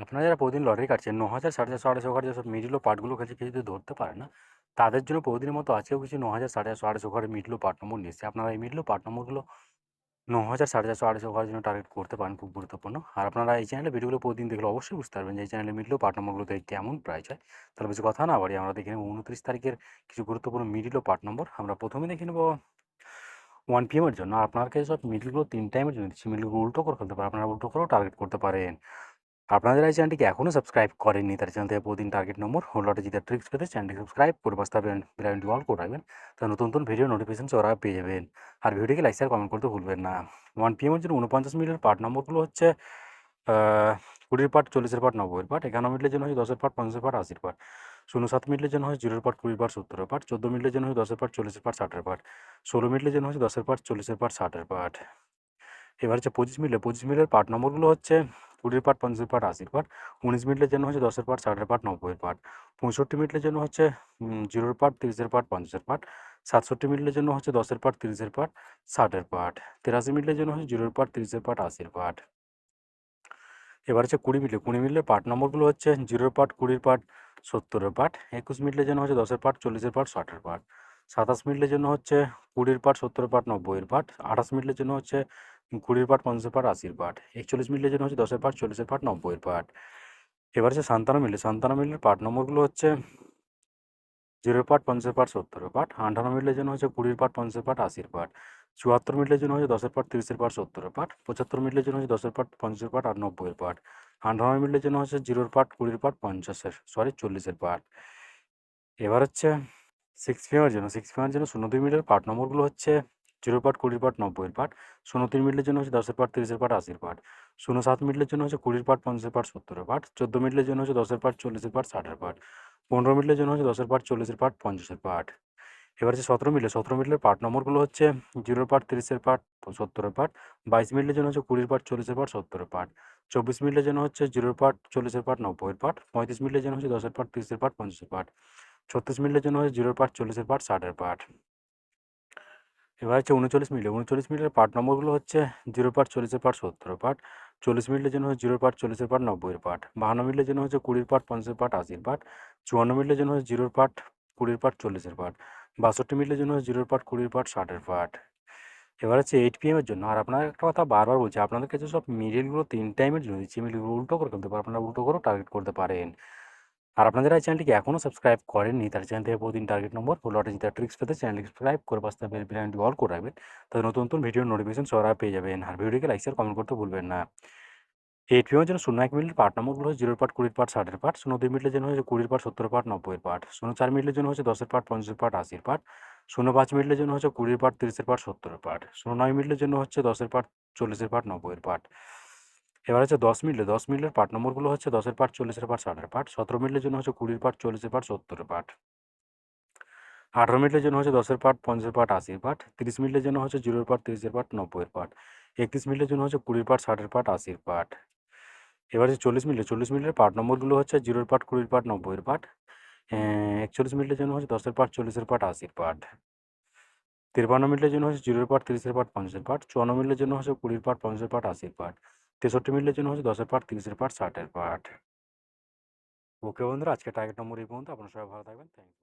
আপনারা যারা প্রতিদিন লটারি কাটছেন ৯,০০০, ৪,৫০০, ৪,৫০০ যেসব মিডল ও পার্টগুলো খেলছে কেউ যদি ধরতে পারে না, তাদের জন্য প্রতিদিনের মতো আজকেও কিছু ৯,০০০, ৪,৫০০, ৪,৫০০ ঘরের মিডল ও পার্ট নম্বর নিয়ে এসেছি। আপনারা এই মিডল ও পার্ট নম্বরগুলো ৯,০০০, ৪,৫০০, ৪,৫০০ ঘরের জন্য টার্গেট করতে পারেন, খুব গুরুত্বপূর্ণ। আর আপনারা এই চ্যানেলে ভিডিওগুলো প্রতিদিন দেখলে অবশ্যই বুঝতে পারবেন যে এই চ্যানেলে মিডল ও পার্ট নম্বরগুলোতে কেমন প্রাইস হয়। তাহলে বেশি কথা না বাড়িয়ে আমরা দেখে নেব ২৯ তারিখের কিছু গুরুত্বপূর্ণ মিডল ও পার্ট নম্বর। আমরা প্রথমে দেখে নেব 1 PM এর জন্য। আর আপনার কাছে সব মিডলগুলো ৩ টাইমের জন্য দিচ্ছি। মিডলগুলো উল্টো করে ফেলতে পারেন। আপনারা উল্টো করেও টার্গেট করতে পারেন। আপনারা যারা এই চ্যানেলটিকে এখনও সাবস্ক্রাইব করেননি, তার চ্যানেল থেকে প্রতিদিন টার্গেট নম্বর ও লটারি জিতার ট্রিক্স পেতে চ্যানেলটি সাবস্ক্রাইব করে পাশে থাকা বেল আইকনটি অল করে রাখবেন। তাহলে নতুন নতুন ভিডিও নোটিফিকেশন সবার আগে পেয়ে যাবেন। আর ভিডিওটিকে লাইক শেয়ার কমেন্ট করতে ভুলবেন না। 1 PM এর জন্য 49 মিনিটের পার্ট নম্বরগুলো হচ্ছে 20 পার্ট, 40 পার্ট, 90 পার্ট। 51 মিনিটের জন্য হচ্ছে 10 পার্ট, 50 পার্ট, 80 পার্ট। 07 মিনিটের জন্য হচ্ছে 0 পার্ট, 20 পার্ট, 70 পার্ট। 14 মিনিটের জন্য হচ্ছে 10 পার্ট, 40 পার্ট, 60 পার্ট। 16 মিনিটের জন্য হচ্ছে 10 পার্ট, 40 পার্ট, 60 পার্ট। এবার হচ্ছে 25 মিনিটের পার্ট নম্বরগুলো হচ্ছে 20 পার্ট, 50 পার্ট, 80 পার্ট। 19 মিনিটের জন্য হচ্ছে 10 পার্ট, 60 পার্ট, 90 পার্ট। 65 মিনিটের জন্য হচ্ছে 0 পার্ট, 30 পার্ট, 50 পার্ট। 67 মিনিটের জন্য হচ্ছে 10 পার্ট, 30 পার্ট, 60 পার্ট। 83 মিনিটের জন্য হচ্ছে 0 পার্ট, 30 পার্ট, 80 পার্ট। এবার হচ্ছে 20 মিনিটের পার্ট নম্বরগুলো হচ্ছে 0 পার্ট, 20 পার্ট, 70 পার্ট। 21 মিনিটের জন্য হচ্ছে 10 পার্ট, 40 পার্ট, 60 পার্ট। 27 মিনিটের জন্য হচ্ছে 20 পার্ট, 70 পার্ট, 90 পার্ট। 28 মিনিটের জন্য হচ্ছে 20 পার্ট, 50 পার্ট, 80 পার্ট। 41 মিনিটের জন্য হচ্ছে 10 পার্ট, 40 পার্ট, 90 পার্ট। এবার হচ্ছে 57 মিনিটের পার্ট নম্বরগুলো হচ্ছে 0 পার্ট, 50 পার্ট, 70 পার্ট। 58 মিনিটের জন্য হচ্ছে 20 পার্ট, 50 পার্ট, 80 পার্ট। 74 মিনিটের জন্য হচ্ছে 10 পার্ট, 30 পার্ট, 70 পার্ট। 75 মিনিটের জন্য হচ্ছে 10 পার্ট, 50 পার্ট আর 90 পার্ট। 58 মিনিটের জন্য হচ্ছে 0 পার্ট, 20 পার্ট, 40 পার্ট। এবার হচ্ছে 6 PM এর জন্য 02 মিনিটের পার্ট নম্বরগুলো হচ্ছে 0 পার্ট, 20 পার্ট, 90 পার্ট। 03 মিনিটের জন্য হচ্ছে 10 পার্ট, 30 পার্ট, 80 পার্ট। 07 মিনিটের জন্য হচ্ছে 20 পার্ট, 50 পার্ট, 70 পার্ট। 14 মিনিটের জন্য হচ্ছে 10 পার্ট, 40 পার্ট, 60 পার্ট। 15 মিনিটের জন্য হচ্ছে 10 পার্ট, 40 পার্ট, 50 পার্ট। এবার হচ্ছে 17 মিনিটের পার্ট নম্বরগুলো হচ্ছে 0 পার্ট, 30 পার্ট, 70 পার্ট। 22 মিনিটের জন্য হচ্ছে 20 পার্ট, 40 পার্ট, 70 পার্ট। 24 মিনিটের জন্য হচ্ছে 0 পার্ট, 40 পার্ট, 90 পার্ট। 35 মিনিটের জন্য হচ্ছে 10 পার্ট, 30 পার্ট, 50 পার্ট। 36 মিনিটের জন্য হচ্ছে 0 পার্ট, 40 পার্ট, 60 পার্ট। এবার হচ্ছে 39 মিনিটের পার্ট নম্বরগুলো হচ্ছে 0 পার্ট, 40 পার্ট, 70 পার্ট। 40 মিনিটের জন্য হচ্ছে 0 পার্ট, 40 পার্ট, 90 পার্ট। 52 মিনিটের জন্য হচ্ছে 20 পার্ট, 50 পার্ট, 80 পার্ট। 54 মিনিটের জন্য হচ্ছে 0 পার্ট, 20 পার্ট, 40 পার্ট। 62 মিনিটের জন্য হচ্ছে 0 পার্ট, 20 পার্ট, 60 পার্ট। এবার হচ্ছে 8 PM এর জন্য। আর আপনার একটা কথা বারবার বলছি, আপনাদের কাছে সব মিডলগুলো 3 টাইমের জন্য দিচ্ছি। মিডলগুলো উল্টো করে ফেলতে পারেন। আপনারা উল্টো করেও টার্গেট করতে পারেন। আর আপনারা যারা এই চ্যানেলটিকে এখনও সাবস্ক্রাইব করেননি, তার চ্যানেল থেকে প্রতিদিন টার্গেট নম্বর ও লটারি জেতার ট্রিক্স পেতে চ্যানেলটি সাবস্ক্রাইব করে পাশে থাকা বেল আইকনটি অল করে রাখবেন। তাহলে নতুন নতুন ভিডিওর নোটিফিকেশন সবার আগে পেয়ে যাবেন। আর ভিডিওটিকে লাইক শেয়ার কমেন্ট করতে ভুলবেন না। 8 PM এর জন্য 01 মিনিটের পার্ট নম্বরগুলো হচ্ছে 0 পার্ট, 20 পার্ট, 60 পার্ট। 02 মিনিটের জন্য হচ্ছে 20 পার্ট, 70 পার্ট, 90 পার্ট। 04 মিনিটের জন্য হচ্ছে 10 পার্ট, 50 পার্ট, 80 পার্ট। 05 মিনিটের জন্য হচ্ছে 20 পার্ট, 30 পার্ট, 70 পার্ট। 09 মিনিটের জন্য হচ্ছে 10 পার্ট, 40 পার্ট, 90 পার্ট। এবার হচ্ছে 10 মিনিটের পার্ট নম্বরগুলো হচ্ছে 10 পার্ট, 40 পার্ট, 60 পার্ট। 17 মিনিটের জন্য হচ্ছে 20 পার্ট, 40 পার্ট, 70 পার্ট। 18 মিনিটের জন্য হচ্ছে 10 পার্ট, 50 পার্ট, 80 পার্ট। 30 মিনিটের জন্য হচ্ছে 0 পার্ট, 30 পার্ট, 90 পার্ট। 31 মিনিটের জন্য হচ্ছে 20 পার্ট, 60 পার্ট, 80 পার্ট। এবার হচ্ছে 40 মিনিটের পার্ট নম্বরগুলো হচ্ছে 0 পার্ট, 20 পার্ট, 90 পার্ট। 41 মিনিটের জন্য হচ্ছে 10 পার্ট, 40 পার্ট, 80 পার্ট। 53 মিনিটের জন্য হচ্ছে 0 পার্ট, 30 পার্ট, 50 পার্ট। 54 মিনিটের জন্য হচ্ছে 20 পার্ট, 50 পার্ট, 80 পার্ট। 63 মিনিটের জন্য হচ্ছে 10 পার্ট, 30 পার্ট, 60 পার্ট। ওকে বন্ধুরা, আজকে টার্গেট নম্বর এই পর্যন্ত। আপনারা সবাই ভালো থাকবেন। Thank you.